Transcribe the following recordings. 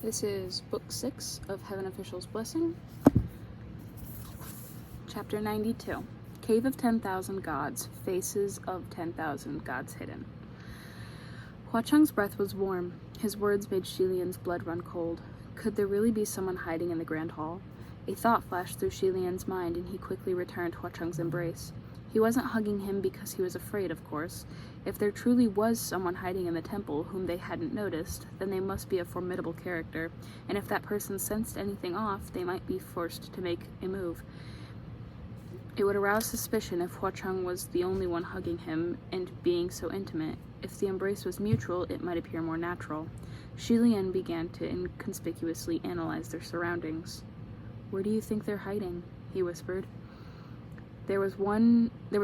This is Book 6 of Heaven Official's Blessing, Chapter 92, Cave of 10,000 Gods, Faces of 10,000 Gods Hidden. Hua Cheng's breath was warm. His words made Shilian's blood run cold. Could there really be someone hiding in the Grand Hall? A thought flashed through Shilian's mind, and he quickly returned Hua Cheng's embrace. He wasn't hugging him because he was afraid, of course. If there truly was someone hiding in the temple whom they hadn't noticed, then they must be a formidable character, and if that person sensed anything off, they might be forced to make a move. It would arouse suspicion if Hua Cheng was the only one hugging him and being so intimate. If the embrace was mutual, it might appear more natural. Shilian began to inconspicuously analyze their surroundings. "Where do you think they're hiding?" he whispered. There was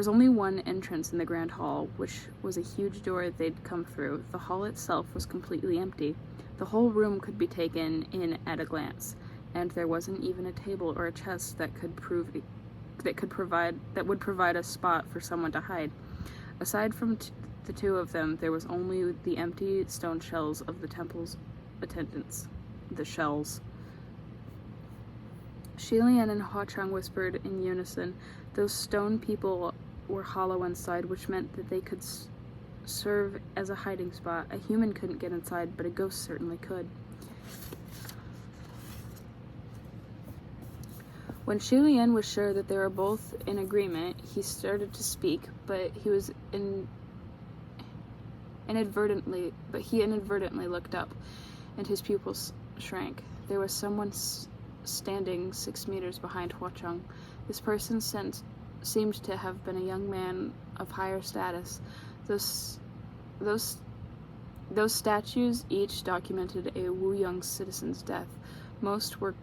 only one entrance in the Grand Hall, which was a huge door they'd come through. The hall itself was completely empty. The whole room could be taken in at a glance, and there wasn't even a table or a chest that would provide a spot for someone to hide. Aside from the two of them, there was only the empty stone shells of the temple's attendants. The shells. Shilian and Hua Cheng whispered in unison. Those stone people were hollow inside, which meant that they could serve as a hiding spot. A human couldn't get inside, but a ghost certainly could. When Shilian was sure that they were both in agreement, he started to speak, but he inadvertently looked up, and his pupils shrank. There was someone standing 6 meters behind Hua Cheng. This person seemed to have been a young man of higher status. Those statues each documented a Wu Young citizen's death. Most were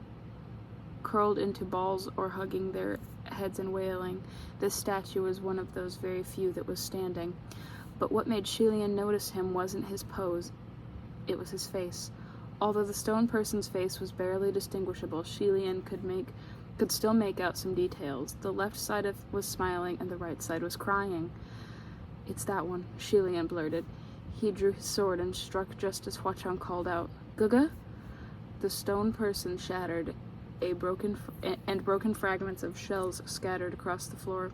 curled into balls or hugging their heads and wailing. This statue was one of those very few that was standing. But what made Shilian notice him wasn't his pose, it was his face. Although the stone person's face was barely distinguishable, Shilian could still make out some details. The left side was smiling and the right side was crying. "It's that one," Shilian blurted. He drew his sword and struck just as Hua Cheng called out, "Guga?" The stone person shattered, broken fragments of shells scattered across the floor.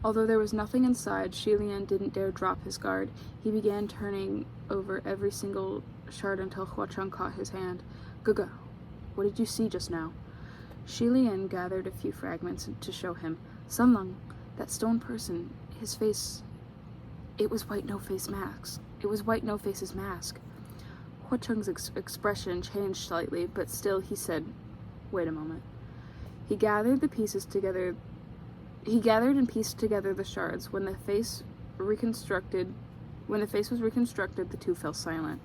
Although there was nothing inside, Shilian didn't dare drop his guard. He began turning over every single shard until Hua Cheng caught his hand. "Guga, what did you see just now?" Shilian gathered a few fragments to show him. "Sunlung, that stone person, his face, it was White No-Face's mask. It was White No-Face's mask." Hua Cheng's expression changed slightly, but still he said, "Wait a moment." He gathered and pieced together the shards. When the face was reconstructed, the two fell silent.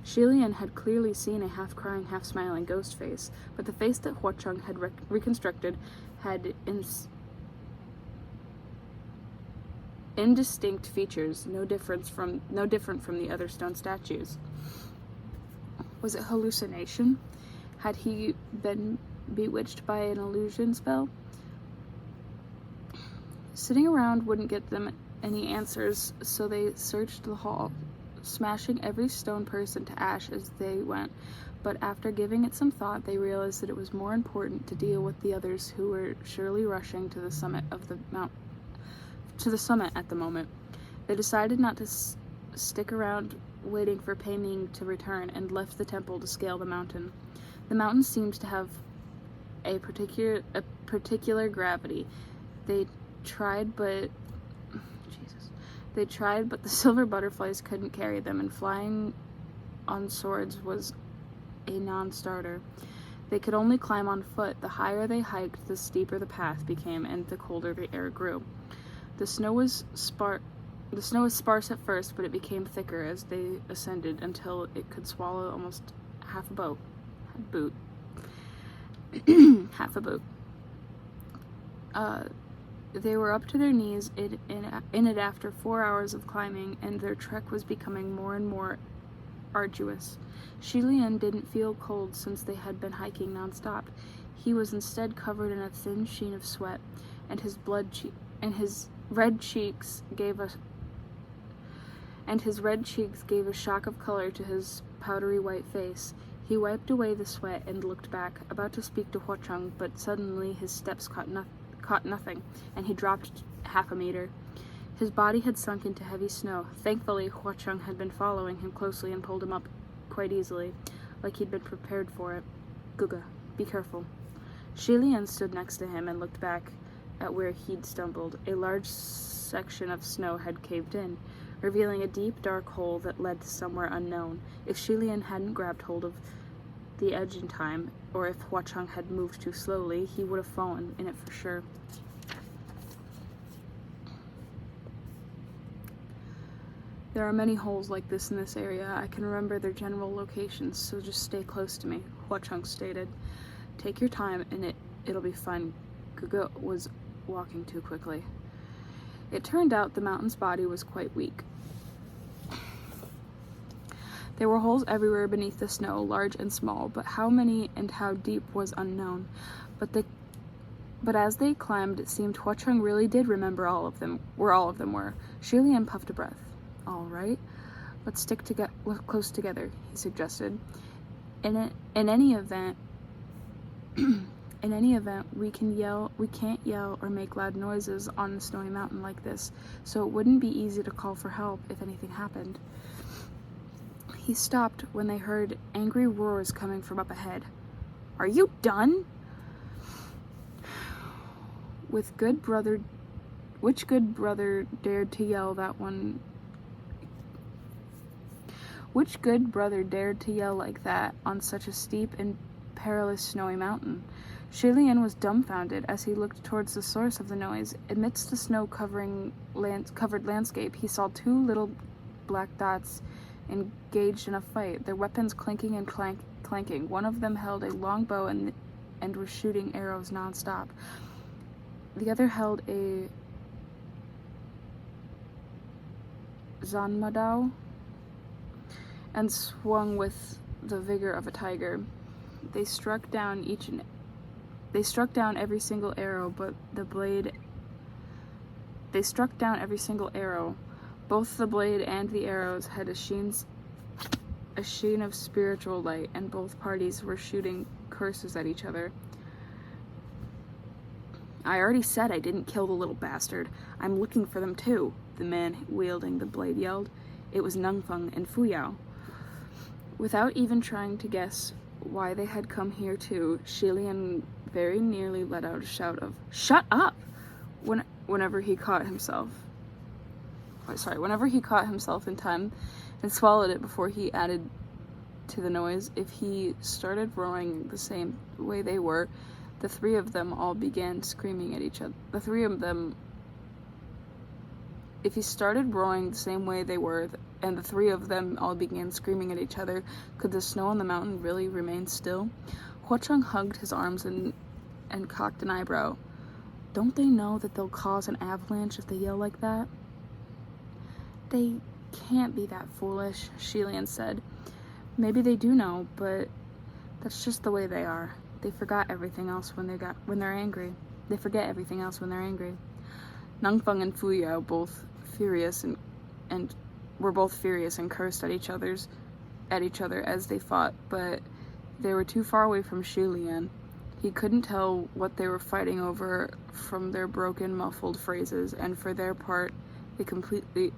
Shilian had clearly seen a half-crying, half-smiling ghost face, but the face that Hua Cheng had reconstructed had indistinct features, no different from the other stone statues. Was it hallucination? Had he been bewitched by an illusion spell? Sitting around wouldn't get them any answers, so they searched the hall, smashing every stone person to ash as they went. But after giving it some thought, they realized that it was more important to deal with the others who were surely rushing to the summit at the moment. They decided not to stick around waiting for Pei Ming to return and left the temple to scale the mountain. The mountain seemed to have a particular gravity. They tried, but the silver butterflies couldn't carry them, and flying on swords was a non-starter. They could only climb on foot. The higher they hiked, the steeper the path became, and the colder the air grew. The snow was sparse at first, but it became thicker as they ascended until it could swallow almost half a boot. Half a boot. They were up to their knees in it after 4 hours of climbing, and their trek was becoming more and more arduous. Shilian didn't feel cold since they had been hiking nonstop. He was instead covered in a thin sheen of sweat, and his red cheeks and his red cheeks gave a shock of color to his powdery white face. He wiped away the sweat and looked back, about to speak to Huacheng, but suddenly his steps caught nothing, and he dropped half a meter. His body had sunk into heavy snow. Thankfully, Huacheng had been following him closely and pulled him up quite easily, like he'd been prepared for it. Guga, be careful. Shi Lian stood next to him and looked back at where he'd stumbled. A large section of snow had caved in, revealing a deep, dark hole that led to somewhere unknown. If Shi Lian hadn't grabbed hold of the edge in time, or if Huacheng had moved too slowly, he would have fallen in it for sure. There are many holes like this in this area. I can remember their general locations, so just stay close to me, Huacheng stated. Take your time and it'll be fun. Guga was walking too quickly. It turned out the mountain's body was quite weak. There were holes everywhere beneath the snow, large and small, but how many and how deep was unknown. But as they climbed, it seemed Huacheng really did remember where all of them were. Shi Lian puffed a breath. All right, let's stick close together, he suggested. In any event, we can't yell or make loud noises on a snowy mountain like this, so it wouldn't be easy to call for help if anything happened. He stopped when they heard angry roars coming from up ahead. Are you done? Which good brother dared to yell that one? Which good brother dared to yell like that on such a steep and perilous snowy mountain? Shi Lian was dumbfounded as he looked towards the source of the noise. Amidst the snow-covered landscape, he saw two little black dots engaged in a fight, their weapons clinking and clanking. One of them held a long bow and was shooting arrows non-stop. The other held a zanmadao and swung with the vigor of a tiger. They struck down every single arrow, but they struck down every single arrow. Both the blade and the arrows had a sheen of spiritual light, and both parties were shooting curses at each other. I already said I didn't kill the little bastard. I'm looking for them too, the man wielding the blade yelled. It was Nangfeng and Fuyao. Without even trying to guess why they had come here too, Shi Lian very nearly let out a shout of, "Shut up!" whenever he caught himself in time and swallowed it before he added to the noise. If he started roaring the same way they were, the three of them all began screaming at each other. If he started roaring the same way they were, and the three of them all began screaming at each other, could the snow on the mountain really remain still? Huacheng hugged his arms and cocked an eyebrow. Don't they know that they'll cause an avalanche if they yell like that? They can't be that foolish, Shi Lian said. Maybe they do know, but that's just the way they are. They forgot everything else when they're angry. They forget everything else when they're angry. Nangfeng and Fuyao were both furious and cursed at each other as they fought, but they were too far away from Shi Lian. He couldn't tell what they were fighting over from their broken, muffled phrases, and for their part, they completely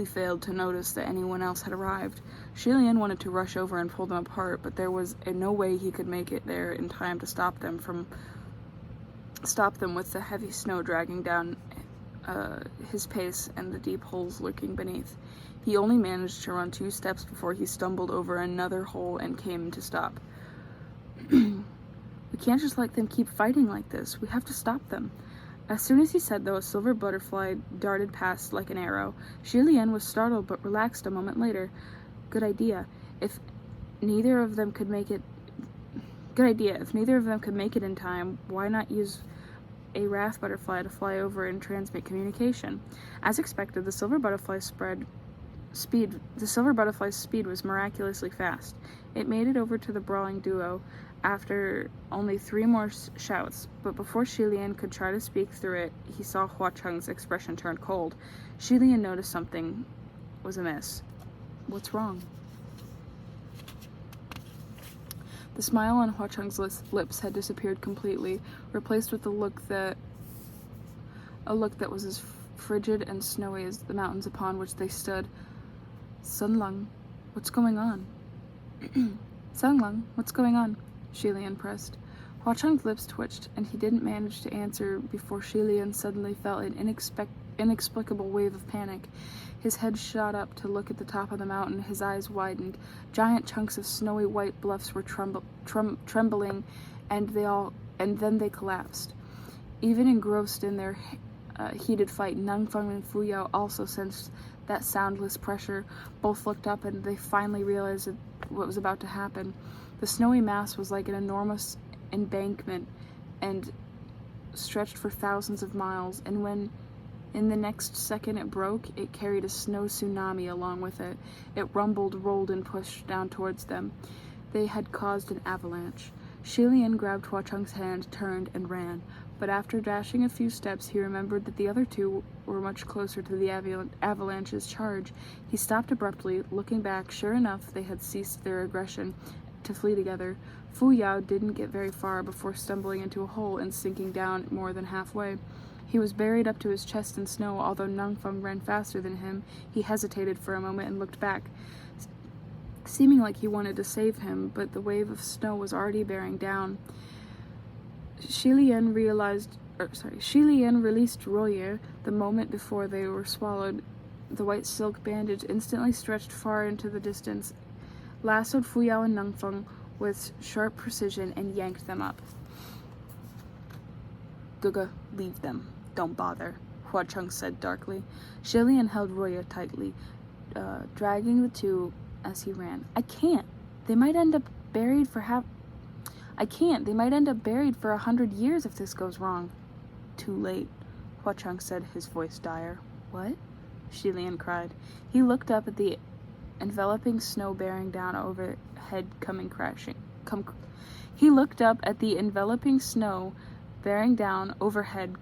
failed to notice that anyone else had arrived. Shi Lian wanted to rush over and pull them apart, but there was no way he could make it there in time to stop them with the heavy snow dragging down his pace and the deep holes lurking beneath. He only managed to run 2 steps before he stumbled over another hole and came to stop. We can't just let them keep fighting like this. We have to stop them. As soon as he said, though, a silver butterfly darted past like an arrow. Shi Lian was startled but relaxed a moment later. Good idea. If neither of them could make it in time, why not use a wrath butterfly to fly over and transmit communication? As expected, the silver butterfly's speed was miraculously fast. It made it over to the brawling duo after only 3 more shouts, but before Shi Lian could try to speak through it, he saw Huacheng's expression turn cold. Shi Lian noticed something was amiss. What's wrong? The smile on Hua Cheng's lips had disappeared completely, replaced with a look that was as frigid and snowy as the mountains upon which they stood. Sun Lung, what's going on? Sun Lung, what's going on? Shi Lian pressed. Hua Cheng's lips twitched, and he didn't manage to answer before Shi Lian suddenly felt an inexplicable wave of panic. His head shot up to look at the top of the mountain. His eyes widened. Giant chunks of snowy white bluffs were trembling, and then they collapsed. Even engrossed in their heated fight, Nangfeng and Fu Yao also sensed that soundless pressure. Both looked up, and they finally realized what was about to happen. The snowy mass was like an enormous embankment and stretched for thousands of miles, and when in the next second it broke, it carried a snow tsunami along with it. It rumbled, rolled, and pushed down towards them. They had caused an avalanche. Shi Lian grabbed Hua Cheng's hand, turned, and ran. But after dashing a few steps, he remembered that the other two were much closer to the avalanche's charge. He stopped abruptly, looking back. Sure enough, they had ceased their aggression to flee together. Fu Yao didn't get very far before stumbling into a hole and sinking down more than halfway. He was buried up to his chest in snow. Although Nangfeng ran faster than him, he hesitated for a moment and looked back, seeming like he wanted to save him, but the wave of snow was already bearing down. Shi Lian released Royer the moment before they were swallowed. The white silk bandage instantly stretched far into the distance, lassoed Fu Yao and Nangfeng with sharp precision, and yanked them up. Guga, leave them. Don't bother, Hua Cheng said darkly. Shi Lian held Roya tightly, dragging the two as he ran. I can't. They might end up buried for 100 years if this goes wrong. Too late, Hua Cheng said, his voice dire. What? Shi Lian cried. He looked up at the enveloping snow bearing down overhead, coming crashing. He looked up at the enveloping snow bearing down overhead,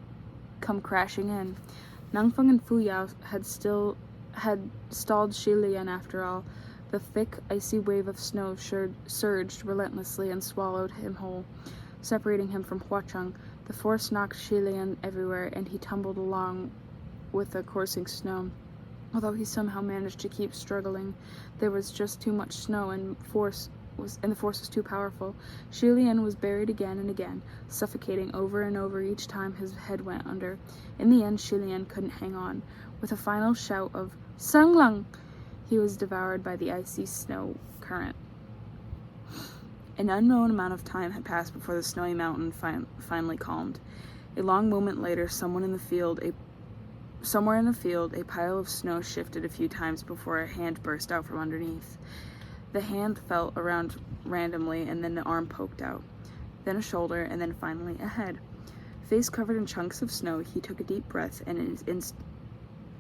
come crashing in. Nangfeng and Fu Yao had stalled Shi Lian after all. The thick, icy wave of snow surged relentlessly and swallowed him whole, separating him from Hua Cheng. The force knocked Shi Lian everywhere, and he tumbled along with the coursing snow. Although he somehow managed to keep struggling, there was just too much snow, and the force was too powerful. Shi Lian was buried again and again, suffocating over and over each time his head went under. In the end, Shi Lian couldn't hang on. With a final shout of "Sang Lang!" he was devoured by the icy snow current. An unknown amount of time had passed before the snowy mountain finally calmed. A long moment later, somewhere in the field, a pile of snow shifted a few times before a hand burst out from underneath. The hand felt around randomly, and then the arm poked out, then a shoulder, and then finally a head. Face covered in chunks of snow, he took a deep breath, and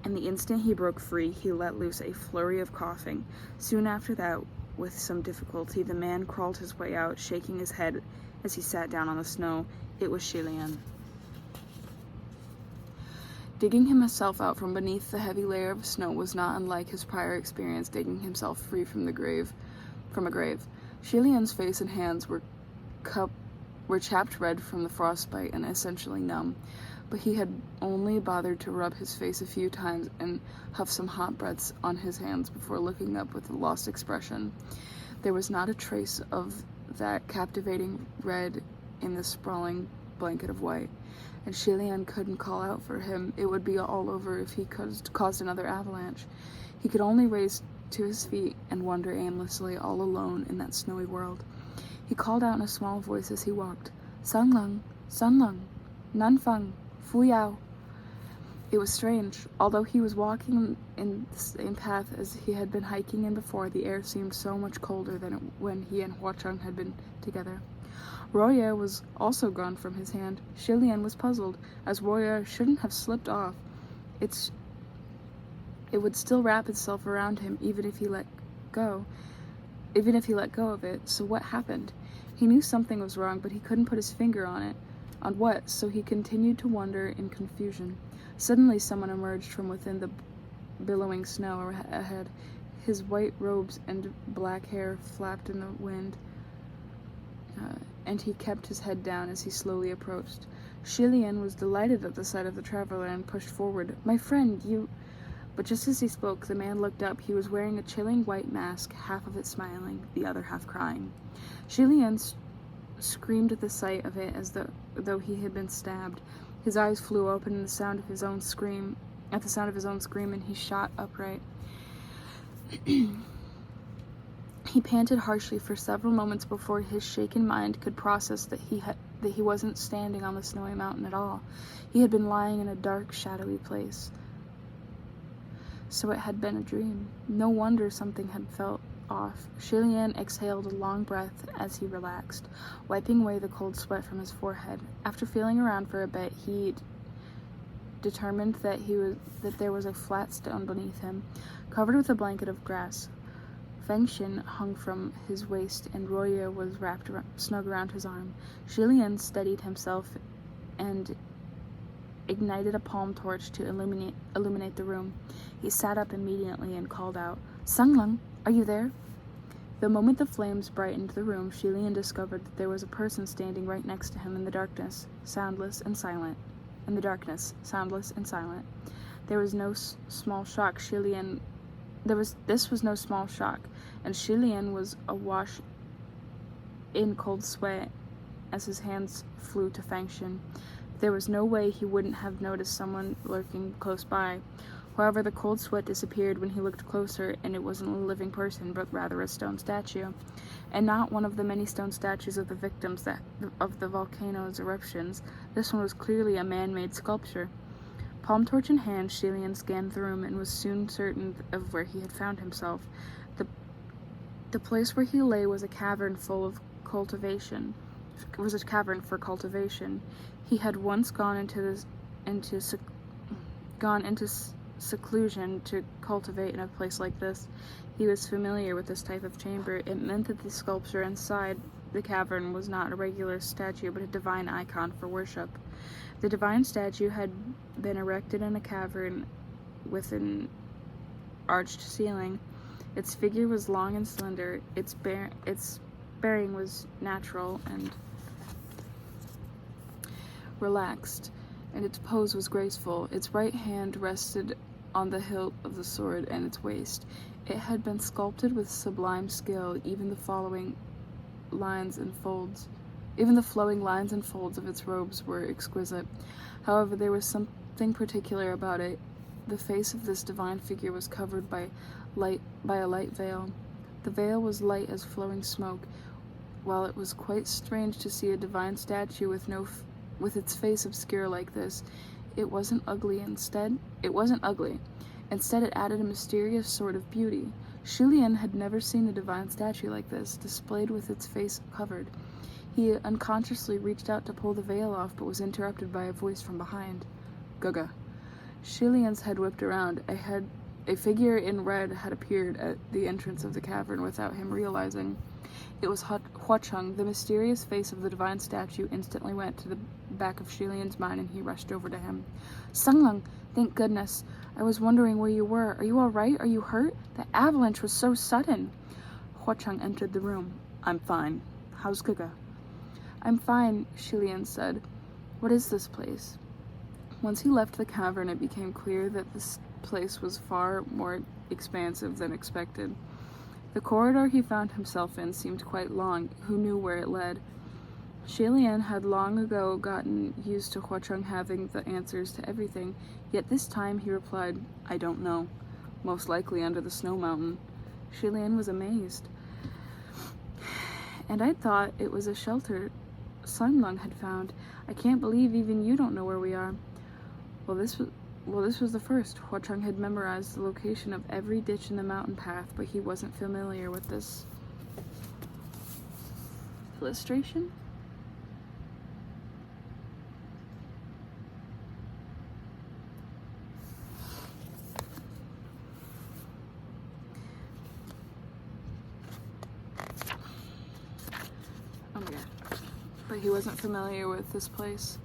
the instant he broke free, he let loose a flurry of coughing. Soon after that, with some difficulty, the man crawled his way out, shaking his head as he sat down on the snow. It was Shi Lian. Digging himself out from beneath the heavy layer of snow was not unlike his prior experience digging himself free from a grave. Shi Lian's face and hands were chapped red from the frostbite and essentially numb, but he had only bothered to rub his face a few times and huff some hot breaths on his hands before looking up with a lost expression. There was not a trace of that captivating red in the sprawling blanket of white, and Shi Lian couldn't call out for him. It would be all over if he caused another avalanche. He could only raise to his feet and wander aimlessly, all alone in that snowy world. He called out in a small voice as he walked, San Lung, Nanfeng, Fu Yao. It was strange. Although he was walking in the same path as he had been hiking in before, the air seemed so much colder than when he and Hua Cheng had been together. Royer was also gone from his hand. Shi Lian was puzzled, as Royer shouldn't have slipped off. It would still wrap itself around him even if he let go of it. So what happened? He knew something was wrong, but he couldn't put his finger on it. On what? So he continued to wonder in confusion. Suddenly someone emerged from within the billowing snow ahead. His white robes and black hair flapped in the wind, and he kept his head down as he slowly approached. Shilian was delighted at the sight of the traveler and pushed forward. "My friend, you—" But just as he spoke, the man looked up. He was wearing a chilling white mask, half of it smiling, the other half crying. Shilian screamed at the sight of it as though he had been stabbed. His eyes flew open at the sound of his own scream, and he shot upright. He panted harshly for several moments before his shaken mind could process that he wasn't standing on the snowy mountain at all. He had been lying in a dark, shadowy place. So it had been a dream. No wonder something had felt off. Shilian exhaled a long breath as he relaxed, wiping away the cold sweat from his forehead. After feeling around for a bit, he determined that there was a flat stone beneath him, covered with a blanket of grass. Fengshin hung from his waist, and Roya was wrapped snug around his arm. Shilian steadied himself and ignited a palm torch to illuminate the room. He sat up immediately and called out, "Sunglung, are you there?" The moment the flames brightened the room, Shilian discovered that there was a person standing right next to him in the darkness, soundless and silent. There was no small shock. This was no small shock, and Shilian was awash in cold sweat as his hands flew to Fengshin. There was no way he wouldn't have noticed someone lurking close by. However, the cold sweat disappeared when he looked closer, and it wasn't a living person, but rather a stone statue. And not one of the many stone statues of the victims of the volcano's eruptions. This one was clearly a man-made sculpture. Palm torch in hand, Shilian scanned the room and was soon certain of where he had found himself. The place where he lay was a cavern for cultivation. He had once gone into seclusion to cultivate in a place like this. He was familiar with this type of chamber. It meant that the sculpture inside the cavern was not a regular statue, but a divine icon for worship. The divine statue had been erected in a cavern with an arched ceiling. Its figure was long and slender. Its bearing was natural and relaxed, and its pose was graceful. Its right hand rested on the hilt of the sword and its waist. It had been sculpted with sublime skill. Even the flowing lines and folds of its robes were exquisite. However, there was something particular about it. The face of this divine figure was covered by a light veil. The veil was light as flowing smoke. While it was quite strange to see a divine statue with its face obscure like this, it wasn't ugly. Instead, it added a mysterious sort of beauty. Shilian had never seen a divine statue like this, displayed with its face covered. He unconsciously reached out to pull the veil off, but was interrupted by a voice from behind. "Gaga." Shilian's head whipped around. A figure in red had appeared at the entrance of the cavern without him realizing. It was Huacheng. The mysterious face of the divine statue instantly went to the back of Shilian's mind, and he rushed over to him. "Sunglung, thank goodness. I was wondering where you were. Are you all right? Are you hurt? The avalanche was so sudden." Huacheng entered the room. "I'm fine. How's Gaga?" "I'm fine," Shilian said. "What is this place?" Once he left the cavern, it became clear that this place was far more expansive than expected. The corridor he found himself in seemed quite long. Who knew where it led? Shilian had long ago gotten used to Huacheng having the answers to everything, yet this time he replied, "I don't know. Most likely under the snow mountain." Shilian was amazed. "And I thought it was a shelter Sunglung had found. I can't believe even you don't know where we are." Well, this was the first. Huacheng had memorized the location of every ditch in the mountain path, but he wasn't familiar with this illustration. Oh my god. But he wasn't familiar with this place.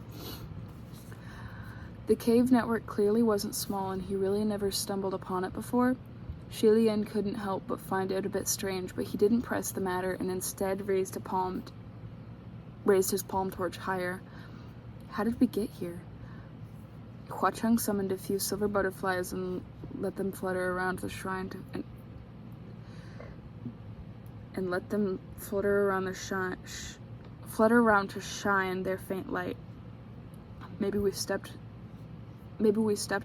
The cave network clearly wasn't small, and he really never stumbled upon it before. Shi Lian couldn't help but find it a bit strange, but he didn't press the matter and instead raised his palm torch higher. How did we get here? Hua Cheng summoned a few silver butterflies and let them flutter around the shrine to shine their faint light. Maybe we stepped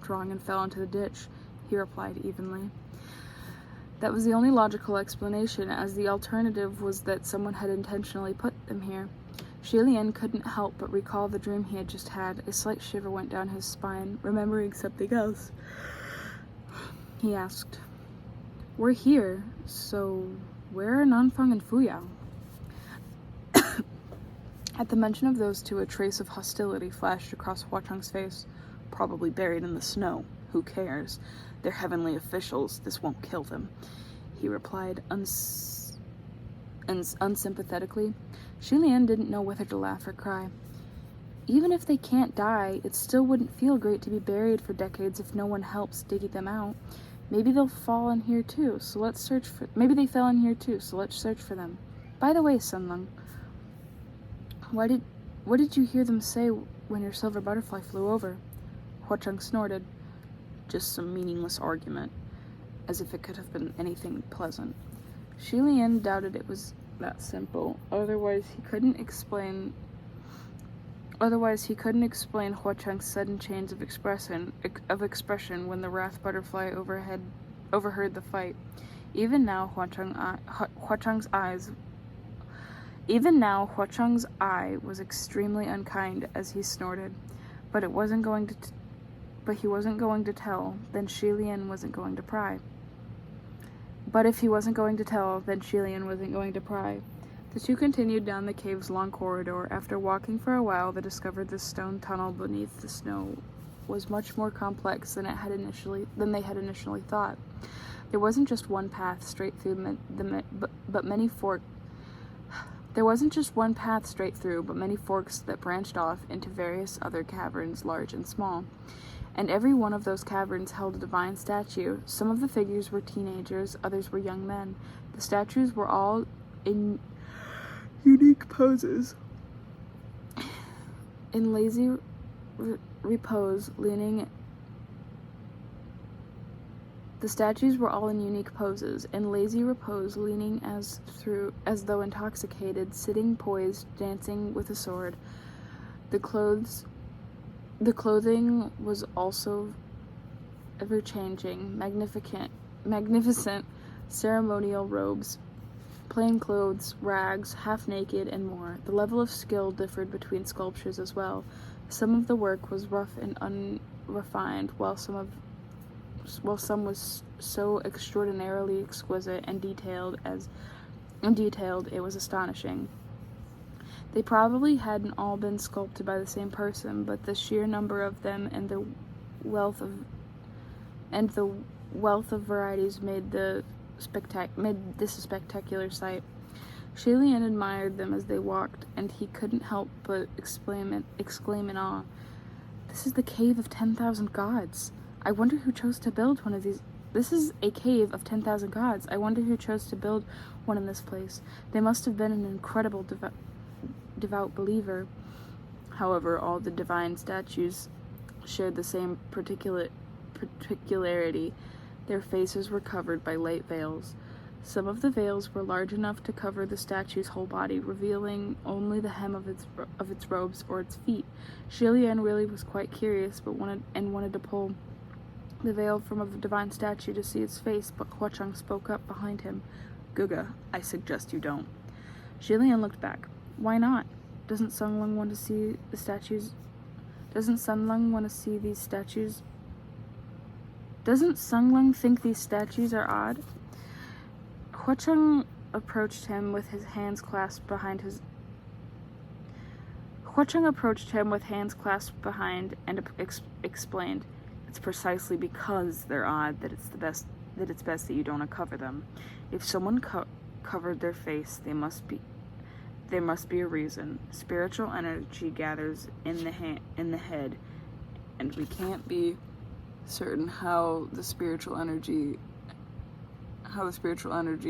wrong and fell into the ditch, he replied evenly. That was the only logical explanation, as the alternative was that someone had intentionally put them here. Shi Lian couldn't help but recall the dream he had just had. A slight shiver went down his spine, remembering something else. He asked, "We're here, so where are Nanfang and Fuyao?" At the mention of those two, a trace of hostility flashed across Hua Cheng's face. Probably buried in the snow. Who cares? They're heavenly officials. This won't kill them, he replied unsympathetically. Shi Lian didn't know whether to laugh or cry. Even if they can't die, it still wouldn't feel great to be buried for decades if no one helps digging them out. Maybe they fell in here too, so let's search for them. By the way, Sunlung, what did you hear them say when your silver butterfly flew over? Hua Cheng snorted. Just some meaningless argument, as if it could have been anything pleasant. Shi Lian doubted it was that simple. Otherwise, he couldn't explain Hua Cheng's sudden change of expression when the wrath butterfly overheard the fight. Even now, Hua Cheng's eye was extremely unkind as he snorted, but he wasn't going to tell. Then Shi Lian wasn't going to pry. But if he wasn't going to tell, then Shi Lian wasn't going to pry. The two continued down the cave's long corridor. After walking for a while, they discovered the stone tunnel beneath the snow was much more complex than they had initially thought. There wasn't just one path straight through, but many forks that branched off into various other caverns, large and small. And every one of those caverns held a divine statue. Some of the figures were teenagers, others were young men. The statues were all in unique poses. In lazy repose, leaning as though intoxicated, sitting poised, dancing with a sword. The clothing was also ever-changing, magnificent ceremonial robes, plain clothes, rags, half-naked, and more. The level of skill differed between sculptures as well. Some of the work was rough and unrefined, while some was so extraordinarily exquisite and detailed it was astonishing. They probably hadn't all been sculpted by the same person, but the sheer number of them and the wealth of varieties made this a spectacular sight. Shi Lian admired them as they walked, and he couldn't help but exclaim in awe. This is the cave of 10,000 gods. I wonder who chose to build one of these. This is a cave of 10,000 gods. I wonder who chose to build one in this place. They must have been an incredible devout believer. However, all the divine statues shared the same particularity. Their faces were covered by light veils. Some of the veils were large enough to cover the statue's whole body, revealing only the hem of its robes or its feet. Shi Lian really was quite curious, but wanted to pull the veil from a divine statue to see its face, but Hua Cheng spoke up behind him. Guga, I suggest you don't. Shi Lian looked back. Why not? Doesn't Sunlung want to see the statues? Doesn't Sunlung think these statues are odd? Hua Cheng approached him with hands clasped behind, and explained, "It's precisely because they're odd that it's best that you don't uncover them. If someone covered their face, there must be a reason. Spiritual energy gathers in the head, and we can't be certain how the spiritual energy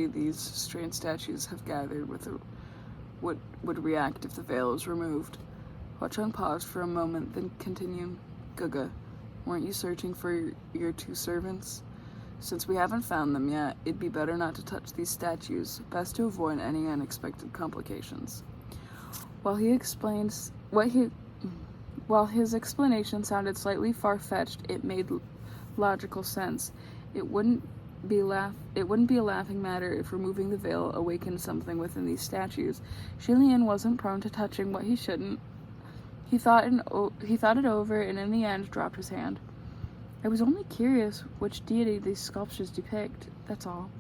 these strange statues have gathered would react if the veil is removed. Hua Cheng paused for a moment, then continued, Guga, weren't you searching for your two servants? Since we haven't found them yet, it'd be better not to touch these statues, best to avoid any unexpected complications. While his explanation sounded slightly far-fetched, it made logical sense. It wouldn't be a laughing matter if removing the veil awakened something within these statues. Shilian wasn't prone to touching what he shouldn't. He thought it over, and in the end dropped his hand. I was only curious which deity these sculptures depict, that's all.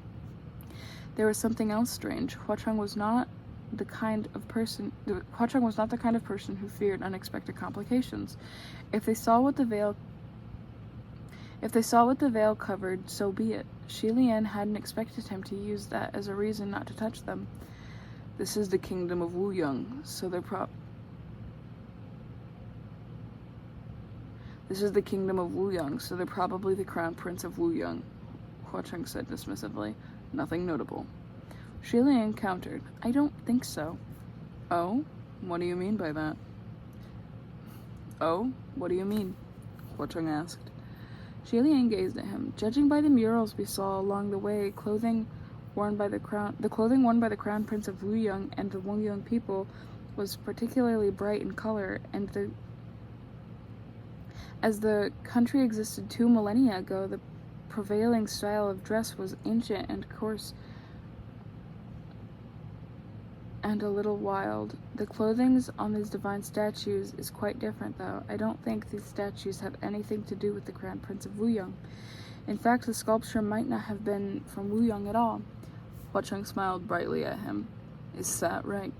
There was something else strange. Hua Cheng was not the kind of person who feared unexpected complications. If they saw what the veil covered, so be it. Shi Lian hadn't expected him to use that as a reason not to touch them. This is the kingdom of Wu Yong, so they're probably the crown prince of Wu Yong, Hua Cheng said dismissively. Nothing notable. Shi Lian countered, I don't think so. Oh? What do you mean by that? Oh? What do you mean? Hua Cheng asked. Shi Lian gazed at him. Judging by the murals we saw along the way, the clothing worn by the crown prince of Wu Yong and the Wu Yong people was particularly bright in color, and as the country existed 2 millennia ago, the prevailing style of dress was ancient and coarse and a little wild. The clothing on these divine statues is quite different, though. I don't think these statues have anything to do with the Grand Prince of Wu Yong. In fact, the sculpture might not have been from Wu Yong at all. Hua Cheng smiled brightly at him. Is that right?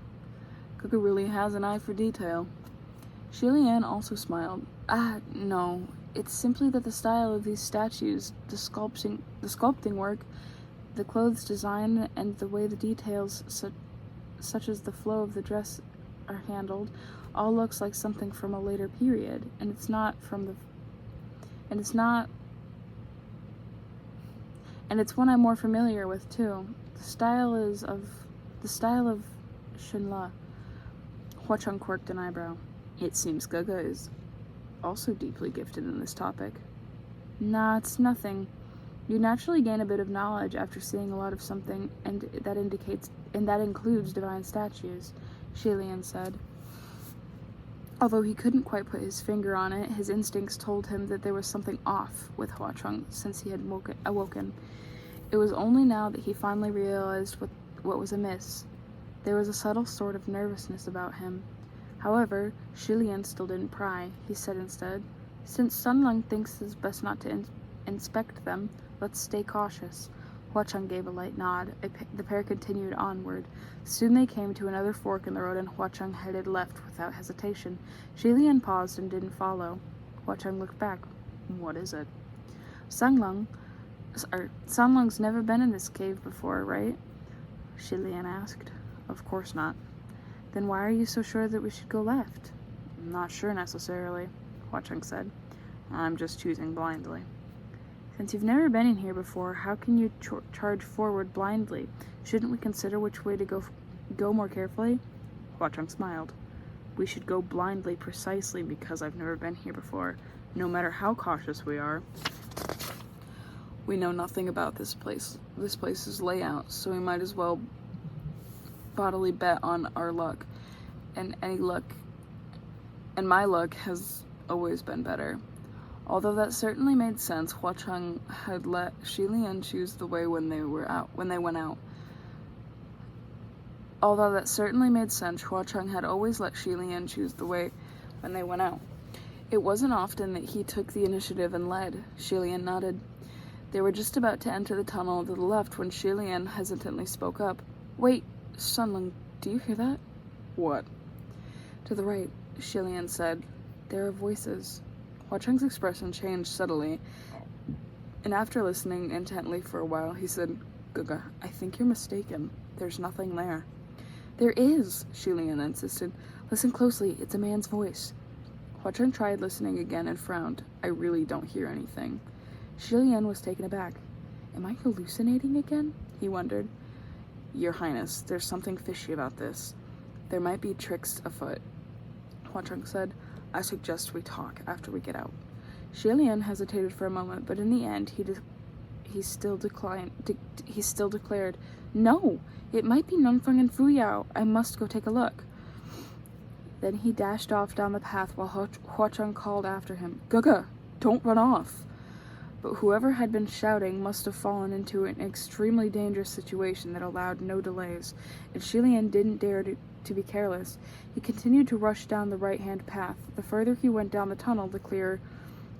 Guga really has an eye for detail. Shi Lian also smiled. No. It's simply that the style of these statues, the sculpting work, the clothes design, and the way the details, such as the flow of the dress, are handled, all looks like something from a later period, and it's one I'm more familiar with too. The style of Shenla. Hua Cheng quirked an eyebrow. It seems Guga is also deeply gifted in this topic. Nah, it's nothing. You naturally gain a bit of knowledge after seeing a lot of something, and that includes divine statues, Shi Lian said. Although he couldn't quite put his finger on it, his instincts told him that there was something off with Hua Cheng since he had awoken. It was only now that he finally realized what was amiss. There was a subtle sort of nervousness about him. However, Shi Lian still didn't pry. He said instead, Since Sun Lung thinks it's best not to inspect them, let's stay cautious. Hua Cheng gave a light nod. The pair continued onward. Soon they came to another fork in the road, and Hua Cheng headed left without hesitation. Shi Lian paused and didn't follow. Hua Cheng looked back. What is it? Sun Lung's never been in this cave before, right? Shi Lian asked. Of course not. Then why are you so sure that we should go left? I'm not sure necessarily, Hua Cheng said. I'm just choosing blindly. Since you've never been in here before, how can you charge forward blindly? Shouldn't we consider which way to go more carefully? Hua Cheng smiled. We should go blindly precisely because I've never been here before. No matter how cautious we are, we know nothing about this place's layout, so we might as well bodily bet on our luck. And my luck has always been better. Although that certainly made sense, Hua Cheng had let Shi Lian choose the way when they went out. Although that certainly made sense, Hua Cheng had always let Shi Lian choose the way when they went out. It wasn't often that he took the initiative and led. Shi Lian nodded. They were just about to enter the tunnel to the left when Shi Lian hesitantly spoke up. Wait, Sun Lung, do you hear that? What? To the right, Shi Lian said. There are voices. Hua Cheng's expression changed subtly, and after listening intently for a while, he said, Guga, I think you're mistaken. There's nothing there. There is, Shi Lian insisted. Listen closely, it's a man's voice. Hua-cheng tried listening again and frowned. I really don't hear anything. Shi Lian was taken aback. Am I hallucinating again? He wondered. Your Highness, there's something fishy about this. There might be tricks afoot. Hua-cheng said. I suggest we talk after we get out. Shi Lian hesitated for a moment, but in the end he still declared, No, it might be Nunfeng and Fuyao. I must go take a look. Then he dashed off down the path while Hua-cheng called after him, Gaga, don't run off. But whoever had been shouting must have fallen into an extremely dangerous situation that allowed no delays. If Shi Lian didn't dare to be careless, he continued to rush down the right-hand path. The further he went down the tunnel, the clearer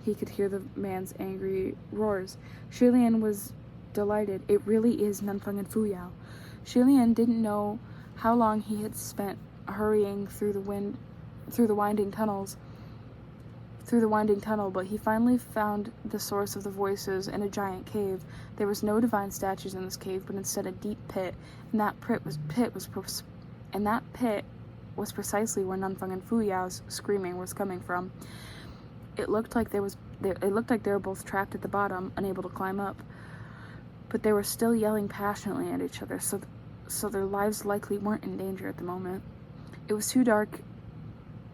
he could hear the man's angry roars. Shi Lian was delighted. It really is Nunfeng and Fuyao. Shi Lian didn't know how long he had spent hurrying through the winding tunnel, but he finally found the source of the voices in a giant cave. There was no divine statues in this cave, but instead a deep pit, and that pit was precisely where Nunfeng and Fuyao's screaming was coming from. It looked like they were both trapped at the bottom, unable to climb up, but they were still yelling passionately at each other, so their lives likely weren't in danger at the moment. It was too dark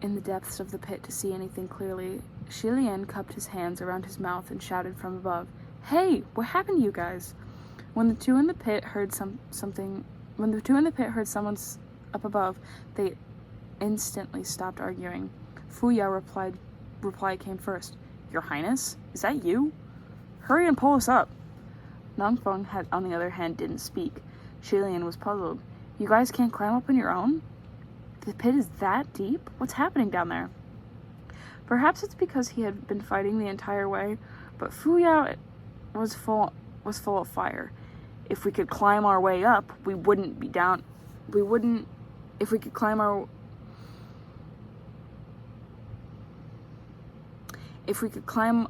in the depths of the pit to see anything clearly. Shi Lian cupped his hands around his mouth and shouted from above, Hey, what happened to you guys? When the two in the pit heard someone up above, they instantly stopped arguing. Fuyao reply came first. Your Highness? Is that you? Hurry and pull us up. Nunfeng, on the other hand, didn't speak. Shi Lian was puzzled. You guys can't climb up on your own? The pit is that deep? What's happening down there? Perhaps it's because he had been fighting the entire way, but Fuyao was full of fire. If we could climb our way up, we wouldn't be down. If we could climb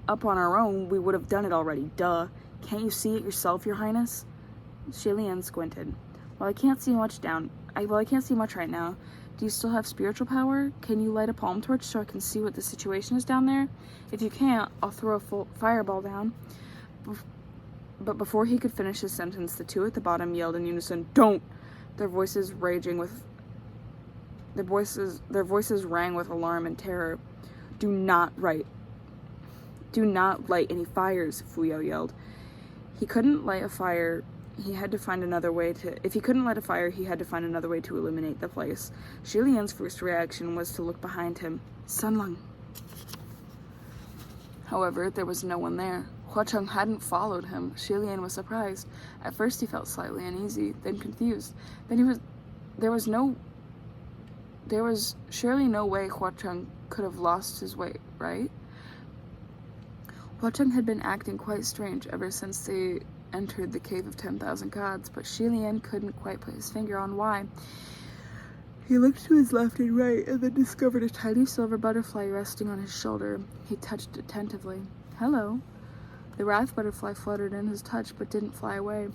up on our own, we would have done it already. Duh. Can't you see it yourself, Your Highness? Shi Lian squinted. Well, I can't see much right now. Do you still have spiritual power? Can you light a palm torch so I can see what the situation is down there? If you can't, I'll throw a full fireball down. But before he could finish his sentence, the two at the bottom yelled in unison, Don't! Their voices rang with alarm and terror. Do not light any fires, Fuyao yelled. If he couldn't light a fire, he had to find another way to illuminate the place. Shi Lian's first reaction was to look behind him. Sunlung. However, there was no one there. Hua-cheng hadn't followed him. Shi Lian was surprised. At first he felt slightly uneasy, then confused. There was surely no way Hua-cheng could have lost his way, right? Hua-cheng had been acting quite strange ever since they entered the Cave of 10,000 Gods, but Shi Lian couldn't quite put his finger on why. He looked to his left and right and then discovered a tiny silver butterfly resting on his shoulder. He touched it tentatively. Hello. The wrath butterfly fluttered in his touch but didn't fly away.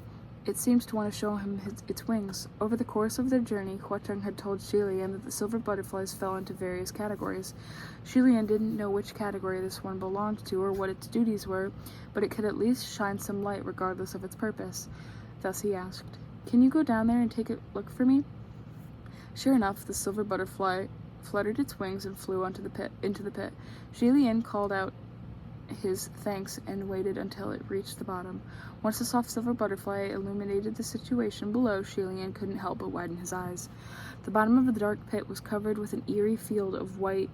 It seemed to want to show him its wings. Over the course of their journey, Hua-cheng had told Shi Lian that the silver butterflies fell into various categories. Shi Lian didn't know which category this one belonged to or what its duties were, but it could at least shine some light regardless of its purpose. Thus he asked, Can you go down there and take a look for me? Sure enough, the silver butterfly fluttered its wings and flew into the pit. Shi Lian called out his thanks and waited until it reached the bottom. Once the soft silver butterfly illuminated the situation below, Shi Lian couldn't help but widen his eyes. The bottom of the dark pit was covered with an eerie field of white.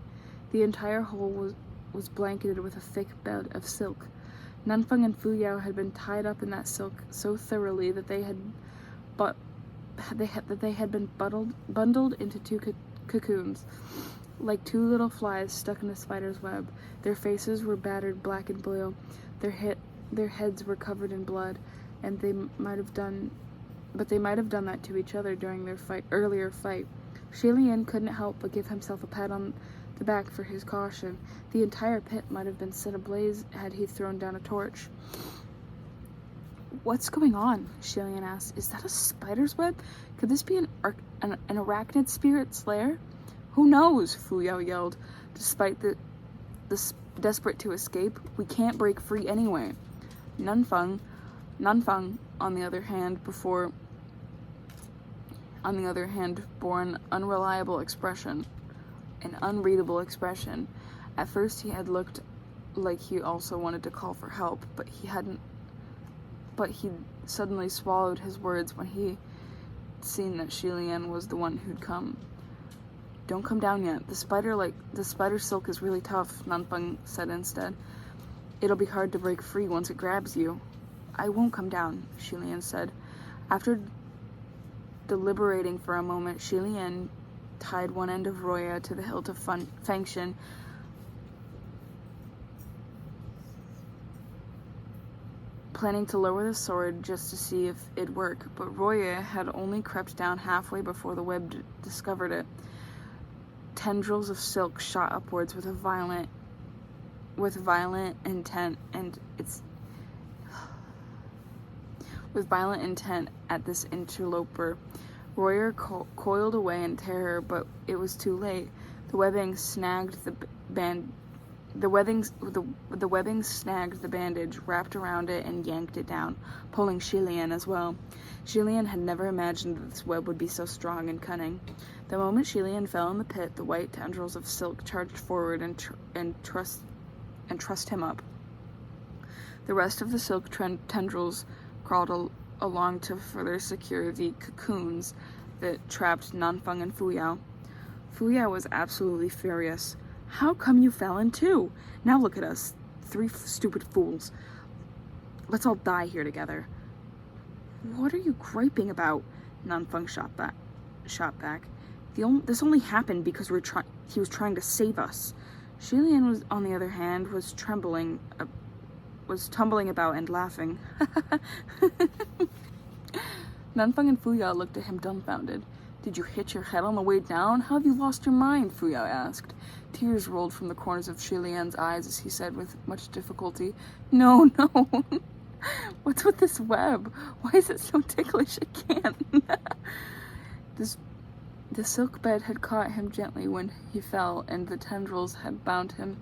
The entire hole was blanketed with a thick bed of silk. Nunfeng and Fuyao had been tied up in that silk so thoroughly that they had been bundled into two cocoons, like two little flies stuck in a spider's web. Their faces were battered black and blue. Their heads were covered in blood, and they might have done that to each other during their earlier fight. Shi Lian couldn't help but give himself a pat on the back for his caution. The entire pit might have been set ablaze had he thrown down a torch. What's going on? Shi Lian asked. Is that a spider's web? Could this be an arachnid spirit's lair? Who knows? Fuyao yelled. Despite desperate to escape. We can't break free anyway. Nanfeng, on the other hand, bore an unreliable expression, an unreadable expression. At first he had looked like he also wanted to call for help, but he suddenly swallowed his words when he seen that Shilian was the one who'd come. Don't come down yet. The spider silk is really tough, Nanfeng said instead. It'll be hard to break free once it grabs you. I won't come down, Shilian said. After deliberating for a moment, Shilian tied one end of Roya to the hilt of Fengshin, planning to lower the sword just to see if it'd work, but Roya had only crept down halfway before the web discovered it. Tendrils of silk shot upwards with violent intent at this interloper. Royer coiled away in terror, but it was too late. The webbing snagged the bandage, wrapped around it, and yanked it down, pulling Shilian as well. Shilian had never imagined that this web would be so strong and cunning. The moment Shilian fell in the pit, the white tendrils of silk charged forward and trussed him up. The rest of the silk tendrils crawled along to further secure the cocoons that trapped Nanfeng and Fuyao. Fuyao was absolutely furious. How come you fell in too? Now look at us, 3 stupid fools. Let's all die here together. What are you griping about? Nanfeng shot back. This only happened because he was trying to save us. Shilian, on the other hand, was tumbling about and laughing. Nanfeng and Fuyao looked at him dumbfounded. Did you hit your head on the way down? How have you lost your mind? Fuyao asked. Tears rolled from the corners of Shilian's eyes as he said with much difficulty, No. What's with this web? Why is it so ticklish? I can't. The silk bed had caught him gently when he fell, and the tendrils had bound him.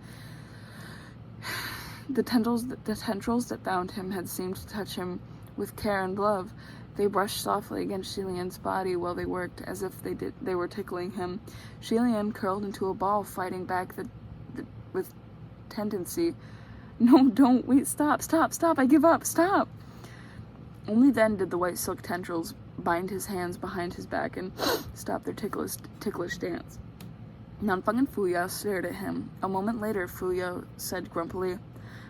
The tendrils that bound him had seemed to touch him with care and love. They brushed softly against Shilian's body while they worked, as if they were tickling him. Shilian curled into a ball, fighting back with tendency. No, don't, wait, stop, I give up, stop! Only then did the white silk tendrils bind his hands behind his back and stop their ticklish dance. Nanfeng and Fuyao stared at him. A moment later, Fuyao said grumpily,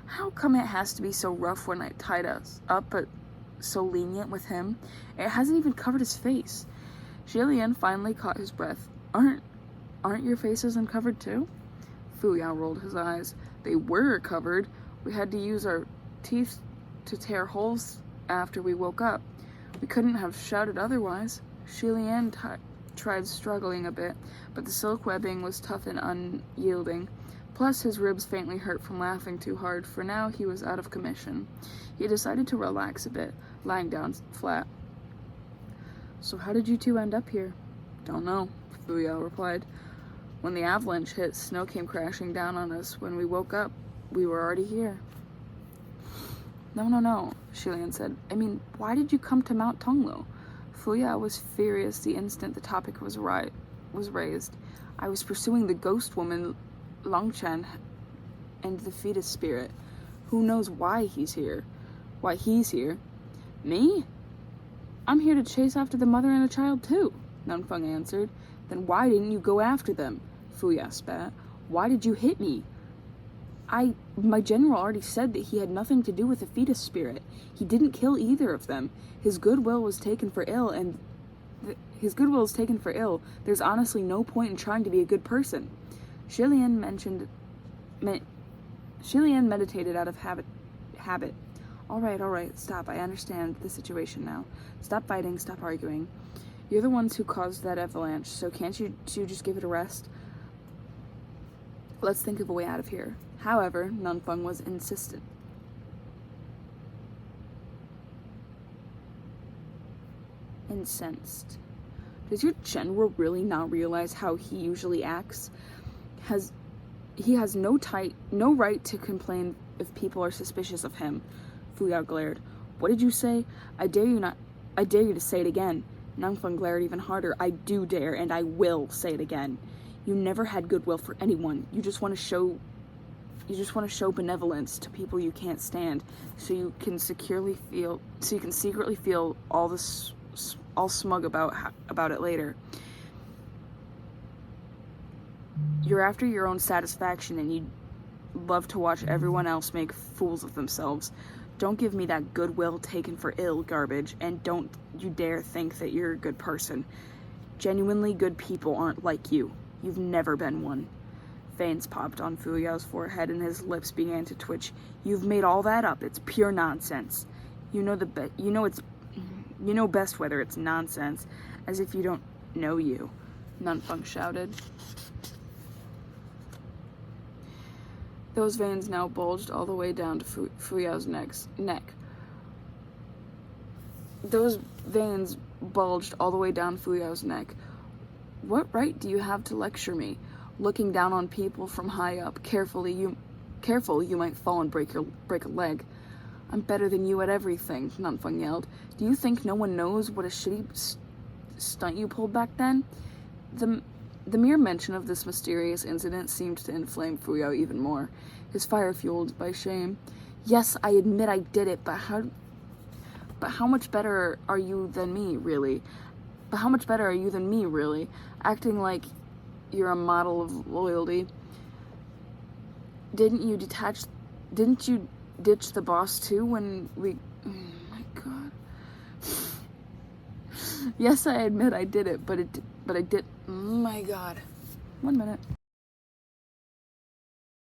How come it has to be so rough when I tied us up, but so lenient with him? It hasn't even covered his face. Shilian finally caught his breath. Aren't your faces uncovered too? Fuyao rolled his eyes. They were covered. We had to use our teeth to tear holes after we woke up. We couldn't have shouted otherwise. Shilian tried struggling a bit, but the silk webbing was tough and unyielding. Plus, his ribs faintly hurt from laughing too hard, for now he was out of commission. He decided to relax a bit, lying down flat. So how did you two end up here? Don't know, Fuyao replied. When the avalanche hit, snow came crashing down on us. When we woke up, we were already here. No, Shilian said. I mean, why did you come to Mount Tonglo? Fuyao was furious the instant the topic was raised. I was pursuing the ghost woman Longchen and the fetus spirit. Who knows why he's here? Me? I'm here to chase after the mother and the child too, Nanfeng answered. Then why didn't you go after them? Fuyao spat. Why did you hit me? My general already said that he had nothing to do with the fetus spirit. He didn't kill either of them. His goodwill was taken for ill, There's honestly no point in trying to be a good person. Shilian meditated out of habit. All right, stop. I understand the situation now. Stop fighting, stop arguing. You're the ones who caused that avalanche, so can't you just give it a rest? Let's think of a way out of here. However, Nanfeng was insistent. Incensed. Does your general really not realize how he usually acts? He has no right to complain if people are suspicious of him. Fu Yao glared. What did you say? I dare you to say it again. Nangfeng glared even harder. I do dare, and I will say it again. You never had goodwill for anyone. You just want to show benevolence to people you can't stand, so you can secretly feel all smug about it later. You're after your own satisfaction, and you love to watch everyone else make fools of themselves. Don't give me that goodwill taken for ill garbage, and don't you dare think that you're a good person. Genuinely good people aren't like you. You've never been one. Veins popped on Fu Yao's forehead and his lips began to twitch. You've made all that up. It's pure nonsense. You know best whether it's nonsense, as if you don't know you, Nunfeng shouted. Those veins now bulged all the way down to Fu Yao's neck. Those veins bulged all the way down Fu Yao's neck. What right do you have to lecture me? Looking down on people from high up. Careful, you might fall and break a leg. I'm better than you at everything, Nunfeng yelled. Do you think no one knows what a shitty stunt you pulled back then? The mere mention of this mysterious incident seemed to inflame Fu Yao even more, his fire fueled by shame. Yes, I admit I did it, but how much better are you than me, really? Acting like you're a model of loyalty. Didn't you ditch the boss too when we... Oh my god. Yes, I admit I did it, but I did... Oh my god. 1 minute.